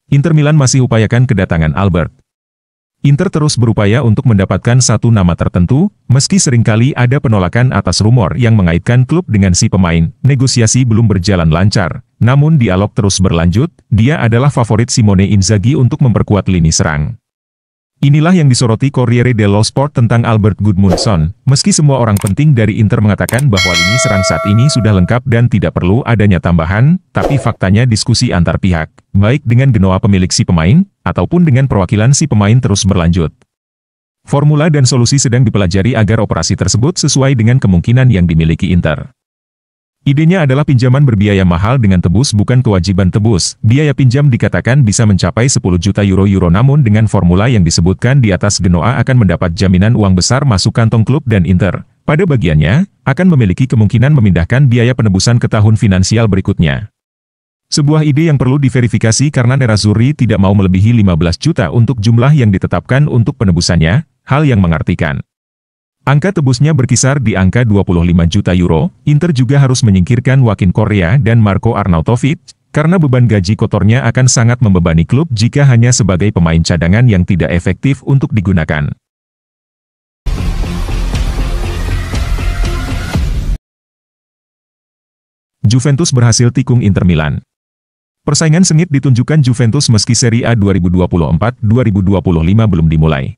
Inter Milan masih upayakan kedatangan Albert. Inter terus berupaya untuk mendapatkan satu nama tertentu, meski seringkali ada penolakan atas rumor yang mengaitkan klub dengan si pemain. Negosiasi belum berjalan lancar, namun dialog terus berlanjut. Dia adalah favorit Simone Inzaghi untuk memperkuat lini serang. Inilah yang disoroti Corriere dello Sport tentang Albert Gudmundsson. Meski semua orang penting dari Inter mengatakan bahwa lini serang saat ini sudah lengkap dan tidak perlu adanya tambahan, tapi faktanya diskusi antar pihak, baik dengan Genoa pemilik si pemain, ataupun dengan perwakilan si pemain terus berlanjut. Formula dan solusi sedang dipelajari agar operasi tersebut sesuai dengan kemungkinan yang dimiliki Inter. Idenya adalah pinjaman berbiaya mahal dengan tebus bukan kewajiban tebus. Biaya pinjam dikatakan bisa mencapai 10 juta euro namun dengan formula yang disebutkan di atas Genoa akan mendapat jaminan uang besar masuk kantong klub dan Inter. Pada bagiannya, akan memiliki kemungkinan memindahkan biaya penebusan ke tahun finansial berikutnya. Sebuah ide yang perlu diverifikasi karena Nerazzurri tidak mau melebihi 15 juta untuk jumlah yang ditetapkan untuk penebusannya, hal yang mengartikan angka tebusnya berkisar di angka 25 juta euro. Inter juga harus menyingkirkan Joaquin Correa dan Marco Arnautovic, karena beban gaji kotornya akan sangat membebani klub jika hanya sebagai pemain cadangan yang tidak efektif untuk digunakan. Juventus berhasil tikung Inter Milan. Persaingan sengit ditunjukkan Juventus meski Serie A 2024-2025 belum dimulai.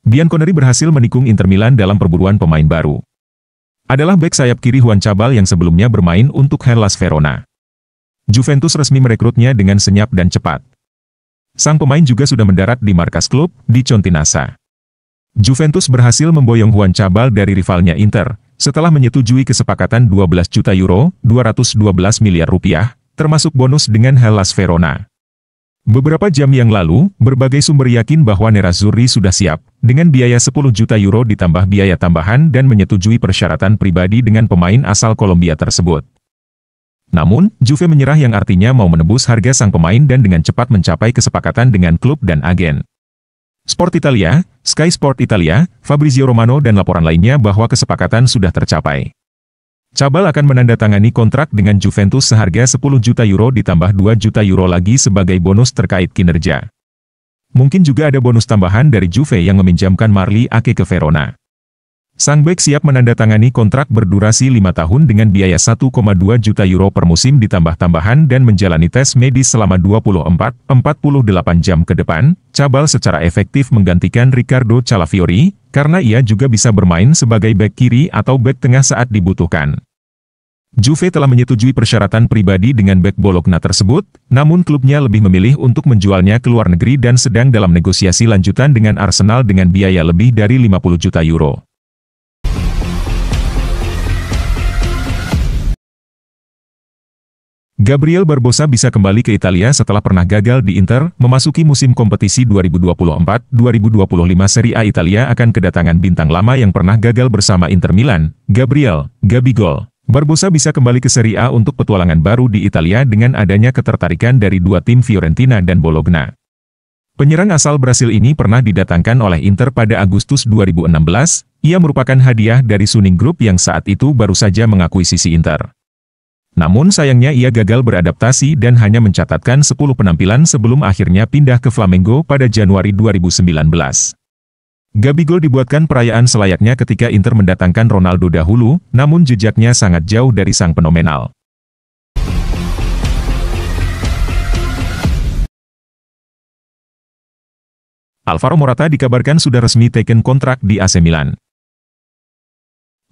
Bianconeri berhasil menikung Inter Milan dalam perburuan pemain baru. Adalah bek sayap kiri Juan Cabal yang sebelumnya bermain untuk Hellas Verona. Juventus resmi merekrutnya dengan senyap dan cepat. Sang pemain juga sudah mendarat di markas klub, di Continassa. Juventus berhasil memboyong Juan Cabal dari rivalnya Inter, setelah menyetujui kesepakatan 12 juta euro, 212 miliar rupiah, termasuk bonus dengan Hellas Verona. Beberapa jam yang lalu, berbagai sumber yakin bahwa Nerazzurri sudah siap, dengan biaya 10 juta euro ditambah biaya tambahan dan menyetujui persyaratan pribadi dengan pemain asal Kolombia tersebut. Namun, Juve menyerah yang artinya mau menebus harga sang pemain dan dengan cepat mencapai kesepakatan dengan klub dan agen. Sport Italia, Sky Sport Italia, Fabrizio Romano dan laporan lainnya bahwa kesepakatan sudah tercapai. Cabal akan menandatangani kontrak dengan Juventus seharga 10 juta euro ditambah 2 juta euro lagi sebagai bonus terkait kinerja. Mungkin juga ada bonus tambahan dari Juve yang meminjamkan Marley Ake ke Verona. Sang bek siap menandatangani kontrak berdurasi 5 tahun dengan biaya 1,2 juta euro per musim ditambah tambahan dan menjalani tes medis selama 24-48 jam ke depan. Cabal secara efektif menggantikan Riccardo Calafiori, karena ia juga bisa bermain sebagai bek kiri atau bek tengah saat dibutuhkan. Juve telah menyetujui persyaratan pribadi dengan bek Bologna tersebut, namun klubnya lebih memilih untuk menjualnya ke luar negeri dan sedang dalam negosiasi lanjutan dengan Arsenal dengan biaya lebih dari 50 juta euro. Gabriel Barbosa bisa kembali ke Italia setelah pernah gagal di Inter. Memasuki musim kompetisi 2024-2025 Serie A, Italia akan kedatangan bintang lama yang pernah gagal bersama Inter Milan, Gabigol. Barbosa bisa kembali ke Serie A untuk petualangan baru di Italia dengan adanya ketertarikan dari dua tim Fiorentina dan Bologna. Penyerang asal Brasil ini pernah didatangkan oleh Inter pada Agustus 2016. Ia merupakan hadiah dari Suning Group yang saat itu baru saja mengakuisisi Inter. Namun sayangnya ia gagal beradaptasi dan hanya mencatatkan 10 penampilan sebelum akhirnya pindah ke Flamengo pada Januari 2019. Gabigol dibuatkan perayaan selayaknya ketika Inter mendatangkan Ronaldo dahulu, namun jejaknya sangat jauh dari sang fenomenal. Alvaro Morata dikabarkan sudah resmi teken kontrak di AC Milan.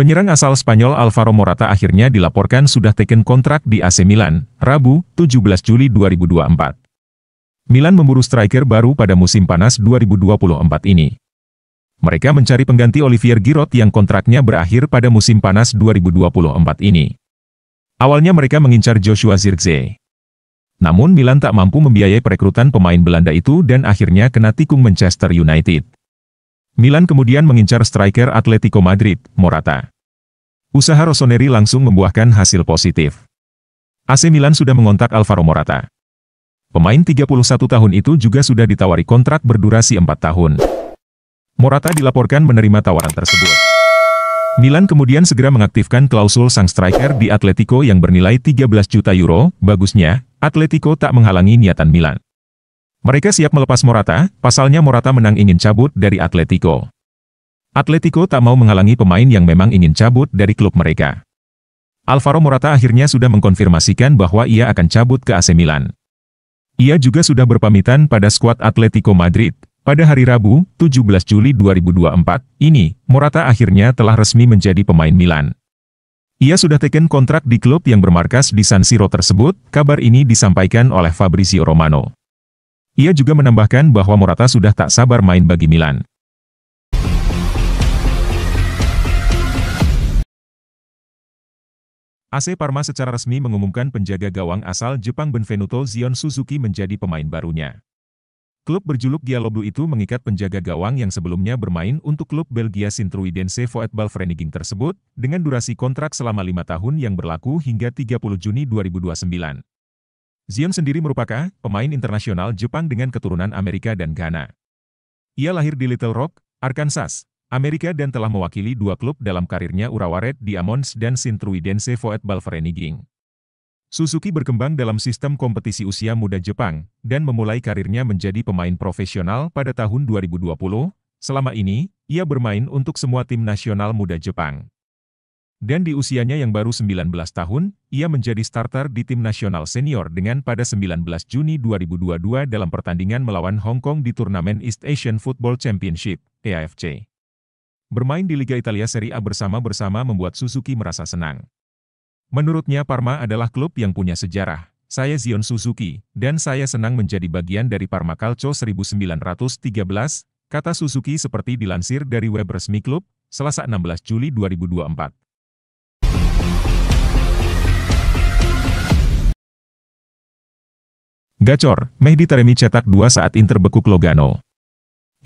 Penyerang asal Spanyol Alvaro Morata akhirnya dilaporkan sudah teken kontrak di AC Milan, Rabu, 17 Juli 2024. Milan memburu striker baru pada musim panas 2024 ini. Mereka mencari pengganti Olivier Giroud yang kontraknya berakhir pada musim panas 2024 ini. Awalnya mereka mengincar Joshua Zirkzee. Namun Milan tak mampu membiayai perekrutan pemain Belanda itu dan akhirnya kena tikung Manchester United. Milan kemudian mengincar striker Atletico Madrid, Morata. Usaha Rossoneri langsung membuahkan hasil positif. AC Milan sudah mengontak Alvaro Morata. Pemain 31 tahun itu juga sudah ditawari kontrak berdurasi 4 tahun. Morata dilaporkan menerima tawaran tersebut. Milan kemudian segera mengaktifkan klausul sang striker di Atletico yang bernilai 13 juta euro. Bagusnya, Atletico tak menghalangi niatan Milan. Mereka siap melepas Morata, pasalnya Morata menang ingin cabut dari Atletico. Atletico tak mau menghalangi pemain yang memang ingin cabut dari klub mereka. Alvaro Morata akhirnya sudah mengkonfirmasikan bahwa ia akan cabut ke AC Milan. Ia juga sudah berpamitan pada skuad Atletico Madrid. Pada hari Rabu, 17 Juli 2024, ini, Morata akhirnya telah resmi menjadi pemain Milan. Ia sudah teken kontrak di klub yang bermarkas di San Siro tersebut, kabar ini disampaikan oleh Fabrizio Romano. Ia juga menambahkan bahwa Morata sudah tak sabar main bagi Milan. AC Parma secara resmi mengumumkan penjaga gawang asal Jepang Benvenuto Zion Suzuki menjadi pemain barunya. Klub berjuluk Gialloblu itu mengikat penjaga gawang yang sebelumnya bermain untuk klub Belgia Sint-Truidense Voetbalvereniging tersebut, dengan durasi kontrak selama 5 tahun yang berlaku hingga 30 Juni 2029. Zion sendiri merupakan pemain internasional Jepang dengan keturunan Amerika dan Ghana. Ia lahir di Little Rock, Arkansas, Amerika dan telah mewakili 2 klub dalam karirnya Urawa Red Diamonds dan Sint-Truidense Voetbalvereniging. Suzuki berkembang dalam sistem kompetisi usia muda Jepang, dan memulai karirnya menjadi pemain profesional pada tahun 2020. Selama ini, ia bermain untuk semua tim nasional muda Jepang. Dan di usianya yang baru 19 tahun, ia menjadi starter di tim nasional senior dengan pada 19 Juni 2022 dalam pertandingan melawan Hong Kong di turnamen East Asian Football Championship, EAFC. Bermain di Liga Italia Serie A bersama-bersama membuat Suzuki merasa senang. Menurutnya Parma adalah klub yang punya sejarah. Saya Zion Suzuki, dan saya senang menjadi bagian dari Parma Calcio 1913, kata Suzuki seperti dilansir dari web resmi klub, Selasa 16 Juli 2024. Gacor, Mehdi Taremi cetak 2 saat Inter bekuk Lugano.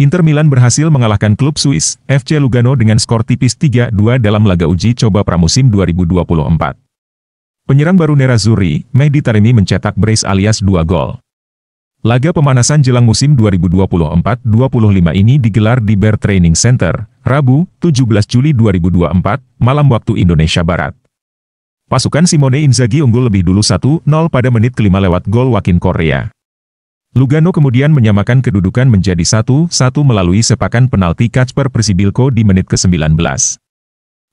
Inter Milan berhasil mengalahkan klub Swiss, FC Lugano dengan skor tipis 3-2 dalam laga uji coba pramusim 2024. Penyerang baru Nerazzurri, Mehdi Taremi mencetak brace alias 2 gol. Laga pemanasan jelang musim 2024-25 ini digelar di Bear Training Center, Rabu, 17 Juli 2024, malam waktu Indonesia Barat. Pasukan Simone Inzaghi unggul lebih dulu 1-0 pada menit ke-5 lewat gol Joaquin Correa. Lugano kemudian menyamakan kedudukan menjadi 1-1 melalui sepakan penalti Kacper Przybyłko di menit ke-19.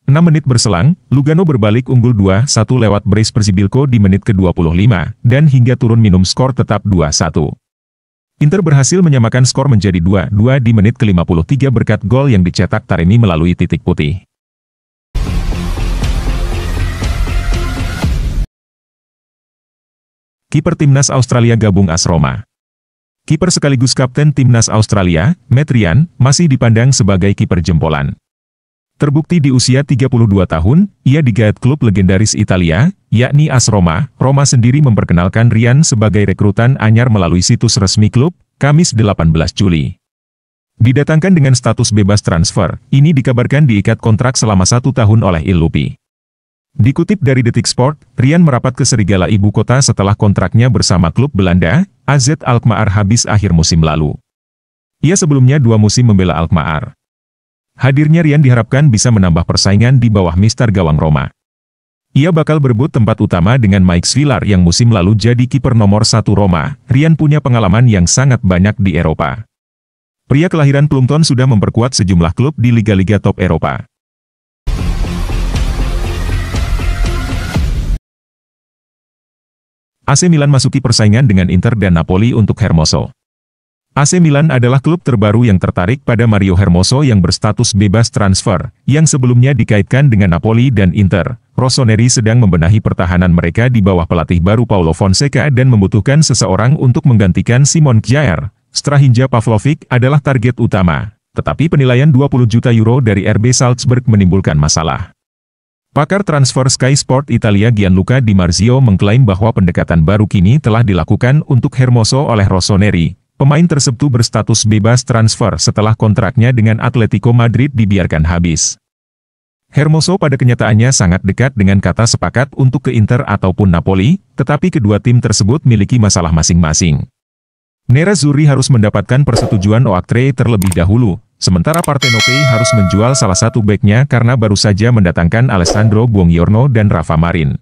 6 menit berselang, Lugano berbalik unggul 2-1 lewat brace Przybyłko di menit ke-25, dan hingga turun minum skor tetap 2-1. Inter berhasil menyamakan skor menjadi 2-2 di menit ke-53 berkat gol yang dicetak Taremi melalui titik putih. Kiper Timnas Australia gabung AS Roma. Kiper sekaligus kapten Timnas Australia, Matt Ryan, masih dipandang sebagai kiper jempolan. Terbukti di usia 32 tahun, ia digait klub legendaris Italia, yakni AS Roma. Roma sendiri memperkenalkan Ryan sebagai rekrutan anyar melalui situs resmi klub, Kamis 18 Juli. Didatangkan dengan status bebas transfer, ini dikabarkan diikat kontrak selama 1 tahun oleh Il Lupi. Dikutip dari Detik Sport, Ryan merapat ke Serigala ibu kota setelah kontraknya bersama klub Belanda, AZ Alkmaar habis akhir musim lalu. Ia sebelumnya 2 musim membela Alkmaar. Hadirnya Ryan diharapkan bisa menambah persaingan di bawah mister gawang Roma. Ia bakal berebut tempat utama dengan Mike Svillar yang musim lalu jadi kiper nomor 1 Roma. Ryan punya pengalaman yang sangat banyak di Eropa. Pria kelahiran Plumpton sudah memperkuat sejumlah klub di liga-liga top Eropa. AC Milan masuki persaingan dengan Inter dan Napoli untuk Hermoso. AC Milan adalah klub terbaru yang tertarik pada Mario Hermoso yang berstatus bebas transfer, yang sebelumnya dikaitkan dengan Napoli dan Inter. Rossoneri sedang membenahi pertahanan mereka di bawah pelatih baru Paulo Fonseca dan membutuhkan seseorang untuk menggantikan Simon Kjaer. Strahinja Pavlovic adalah target utama, tetapi penilaian 20 juta euro dari RB Salzburg menimbulkan masalah. Pakar transfer Sky Sport Italia Gianluca Di Marzio mengklaim bahwa pendekatan baru kini telah dilakukan untuk Hermoso oleh Rossoneri. Pemain tersebut berstatus bebas transfer setelah kontraknya dengan Atletico Madrid dibiarkan habis. Hermoso pada kenyataannya sangat dekat dengan kata sepakat untuk ke Inter ataupun Napoli, tetapi kedua tim tersebut miliki masalah masing-masing. Nerazzurri harus mendapatkan persetujuan Oaktree terlebih dahulu, sementara Partenopei harus menjual salah satu beknya karena baru saja mendatangkan Alessandro Buongiorno dan Rafa Marin.